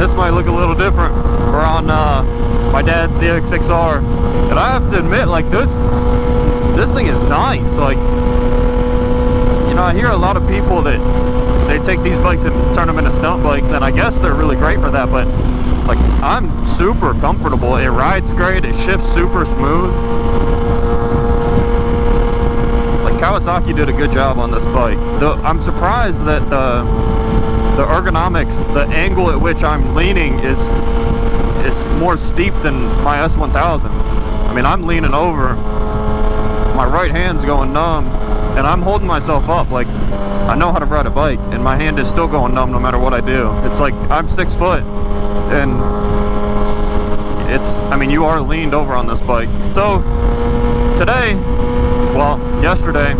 this might look a little different. We're on my dad's ZX6R, and I have to admit, like, this thing is nice. Like, you know, I hear a lot of people that they take these bikes and turn them into stunt bikes, and I guess they're really great for that, but like, I'm super comfortable. It rides great, it shifts super smooth. Like, Kawasaki did a good job on this bike. I'm surprised that the ergonomics, the angle at which I'm leaning is more steep than my S1000. I mean, I'm leaning over, my right hand's going numb, and I'm holding myself up. Like, I know how to ride a bike, and my hand is still going numb no matter what I do. It's like, I'm 6 foot, and I mean, you are leaned over on this bike. So, today, well, yesterday,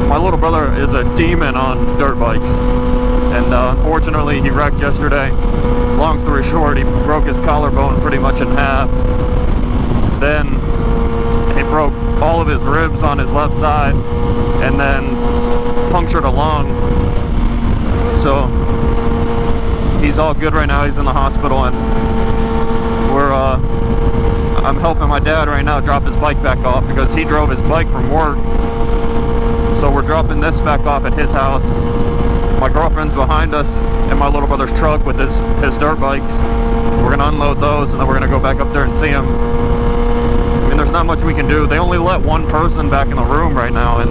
my little brother is a demon on dirt bikes. And unfortunately, he wrecked yesterday. Long story short, he broke his collarbone pretty much in half. Then he broke all of his ribs on his left side, and then punctured a lung. So he's all good right now. He's in the hospital, and I'm helping my dad right now drop his bike back off because he drove his bike from work. So we're dropping this back off at his house. My girlfriend's behind us in my little brother's truck with his dirt bikes. We're gonna unload those, and then we're gonna go back up there and see him. I mean, there's not much we can do. They only let one person back in the room right now, and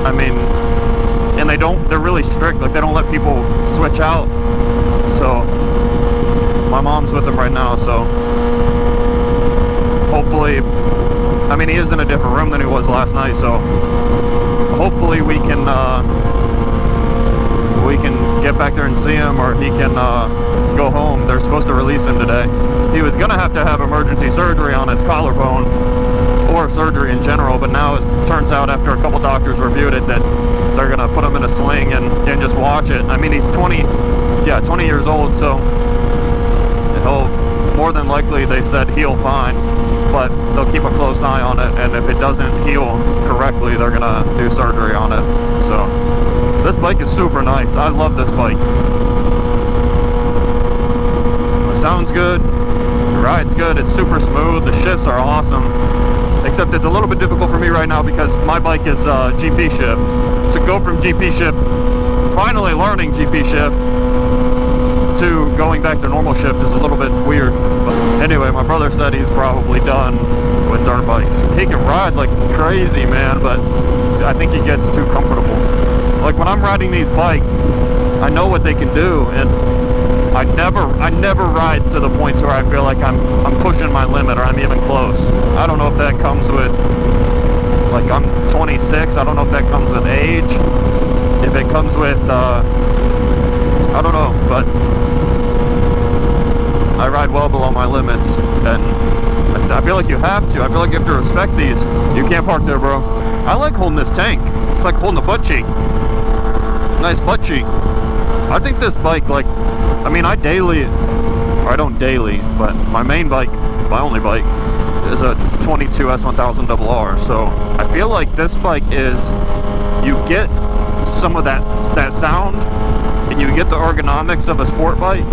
I mean, and they're really strict. Like, they don't let people switch out. So my mom's with him right now, so hopefully, I mean, he is in a different room than he was last night, so hopefully we can get back there and see him, or he can go home. They're supposed to release him today. He was gonna have to have emergency surgery on his collarbone, or surgery in general, but now it turns out, after a couple doctors reviewed it, that they're gonna put him in a sling and just watch it. I mean, he's 20 years old, so he'll more than likely, they said, heal fine, but they'll keep a close eye on it, and if it doesn't heal correctly, they're gonna do surgery on it. So this bike is super nice. I love this bike. It sounds good, it rides good, it's super smooth, the shifts are awesome. Except it's a little bit difficult for me right now because my bike is GP shift. To go from GP shift, finally learning GP shift, to going back to normal shift is a little bit weird. But anyway, my brother said he's probably done with dirt bikes. He can ride like crazy, man, but I think he gets too comfortable. Like, when I'm riding these bikes, I know what they can do, and I never ride to the point where I feel like I'm pushing my limit, or I'm even close. I don't know if that comes with, like, I'm 26, I don't know if that comes with age, if it comes with, I don't know, but I ride well below my limits, and I feel like you have to. I feel like you have to respect these. You can't park there, bro. I like holding this tank. It's like holding a butt cheek. Nice butt cheek. I think this bike, like, I mean, I don't daily, but my main bike, my only bike, is a 22 S1000RR. So I feel like this bike is, you get some of that sound, and you get the ergonomics of a sport bike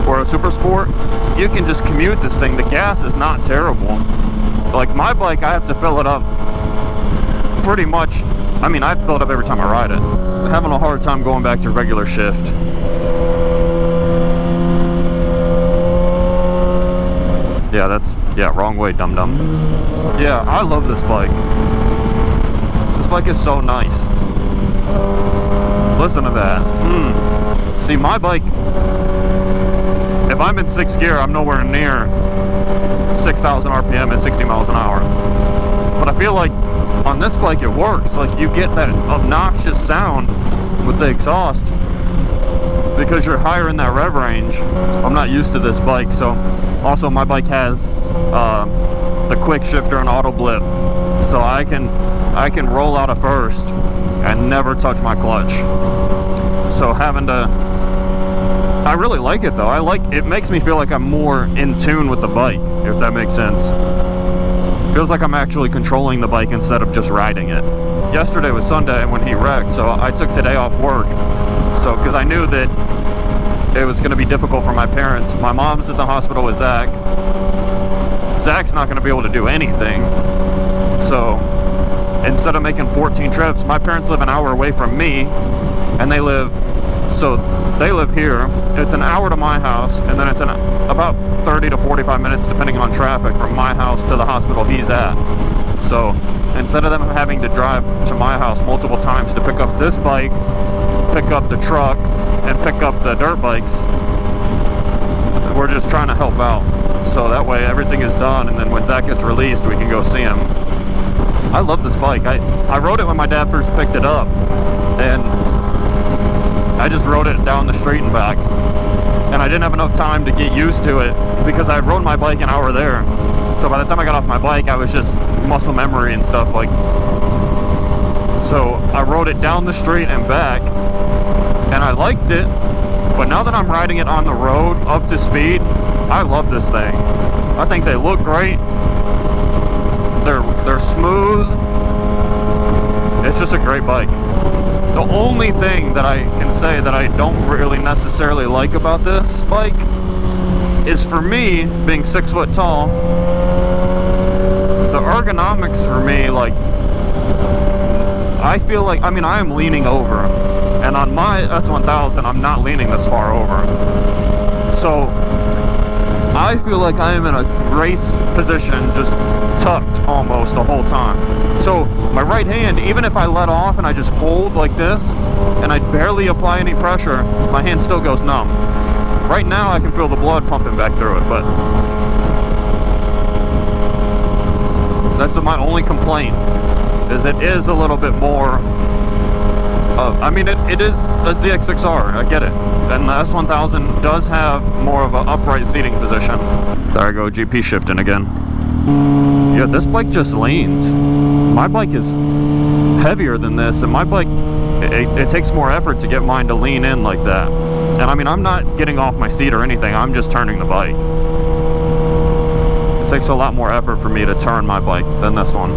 or a super sport. You can just commute this thing. The gas is not terrible. Like, my bike, I have to fill it up pretty much. I mean, I fill it up every time I ride it. I'm having a hard time going back to regular shift. Yeah, wrong way, dum-dum. Yeah, I love this bike. This bike is so nice. Listen to that. See, my bike, if I'm in 6th gear, I'm nowhere near 6,000 RPM at 60 miles an hour. But I feel like on this bike it works. Like, you get that obnoxious sound with the exhaust because you're higher in that rev range. I'm not used to this bike. So also, my bike has the quick shifter and auto blip, so I can roll out of first and never touch my clutch. So I really like it though. It makes me feel like I'm more in tune with the bike, if that makes sense. Feels like I'm actually controlling the bike instead of just riding it. Yesterday was Sunday when he wrecked, so I took today off work. So, because I knew that it was going to be difficult for my parents. My mom's at the hospital with Zach. Zach's not going to be able to do anything. So instead of making 14 trips, my parents live an hour away from me, and they live here. It's an hour to my house, and then it's about 30 to 45 minutes, depending on traffic, from my house to the hospital he's at. So instead of them having to drive to my house multiple times to pick up this bike, pick up the truck, and pick up the dirt bikes, we're just trying to help out. So that way everything is done, and then when Zach gets released, we can go see him. I love this bike. I rode it when my dad first picked it up, and I just rode it down the street and back. And I didn't have enough time to get used to it because I rode my bike an hour there. So by the time I got off my bike, I was just muscle memory and stuff like. So I rode it down the street and back, and I liked it. But now that I'm riding it on the road up to speed, I love this thing. I think they look great. They're smooth. It's just a great bike. The only thing that I can say that I don't really necessarily like about this bike is, for me, being 6 foot tall, the ergonomics for me, like, I feel like, I mean, I am leaning over, and on my S1000, I'm not leaning this far over. So I feel like I am in a race position, just tucked almost the whole time. So my right hand, even if I let off and I just hold like this, and I barely apply any pressure, my hand still goes numb. Right now I can feel the blood pumping back through it, but that's my only complaint, is it is a little bit more I mean, it is a ZX6R, I get it. And the S1000 does have more of an upright seating position. There I go, GP shifting again. Yeah, this bike just leans. My bike is heavier than this, and my bike, it takes more effort to get mine to lean in like that. And I mean, I'm not getting off my seat or anything, I'm just turning the bike. It takes a lot more effort for me to turn my bike than this one.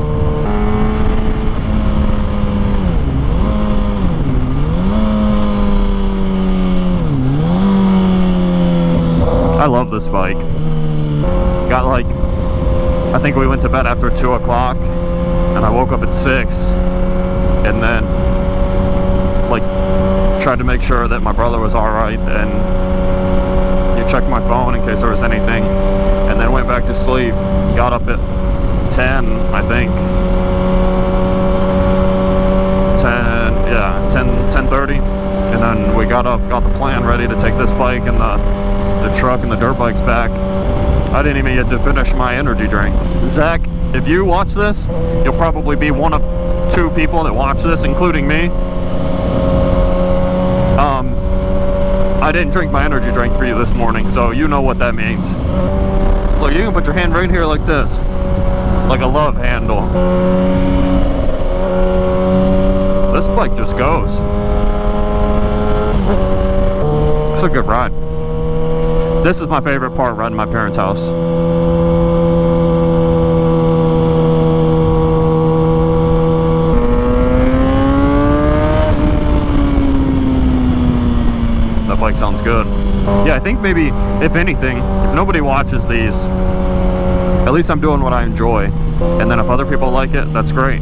I love this bike. Got like, I think we went to bed after 2 o'clock, and I woke up at 6, and then like tried to make sure that my brother was all right, and you checked my phone in case there was anything, and then went back to sleep. Got up at 10, I think. 10:30, and then we got up, got the plan ready to take this bike and the truck and the dirt bikes back. I didn't even get to finish my energy drink. Zach, if you watch this, you'll probably be one of 2 people that watch this, including me. I didn't drink my energy drink for you this morning, so you know what that means. Look, you can put your hand right here like this, like a love handle. This bike just goes. It's a good ride. This is my favorite part, riding my parents' house. That bike sounds good. Yeah, I think maybe, if anything, if nobody watches these, at least I'm doing what I enjoy. And then if other people like it, that's great.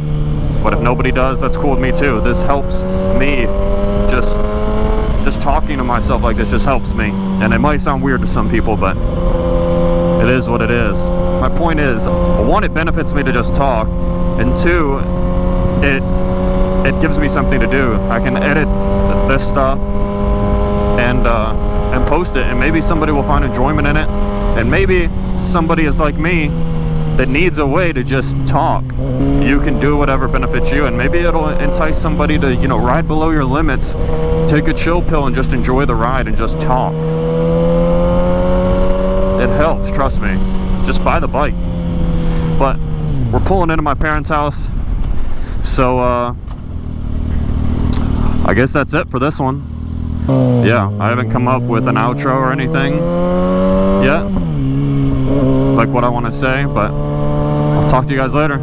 But if nobody does, that's cool with me too. This helps me. Just talking to myself like this just helps me. And it might sound weird to some people, but it is what it is. My point is, 1, it benefits me to just talk, and 2, it gives me something to do. I can edit this stuff and post it, and maybe somebody will find enjoyment in it, and maybe somebody is like me that needs a way to just talk. You can do whatever benefits you, and maybe it'll entice somebody to, you know, ride below your limits, take a chill pill and just enjoy the ride and just talk. It helps, trust me. Just buy the bike. But we're pulling into my parents' house, so I guess that's it for this one. Yeah, I haven't come up with an outro or anything yet, like what I want to say, but I'll talk to you guys later.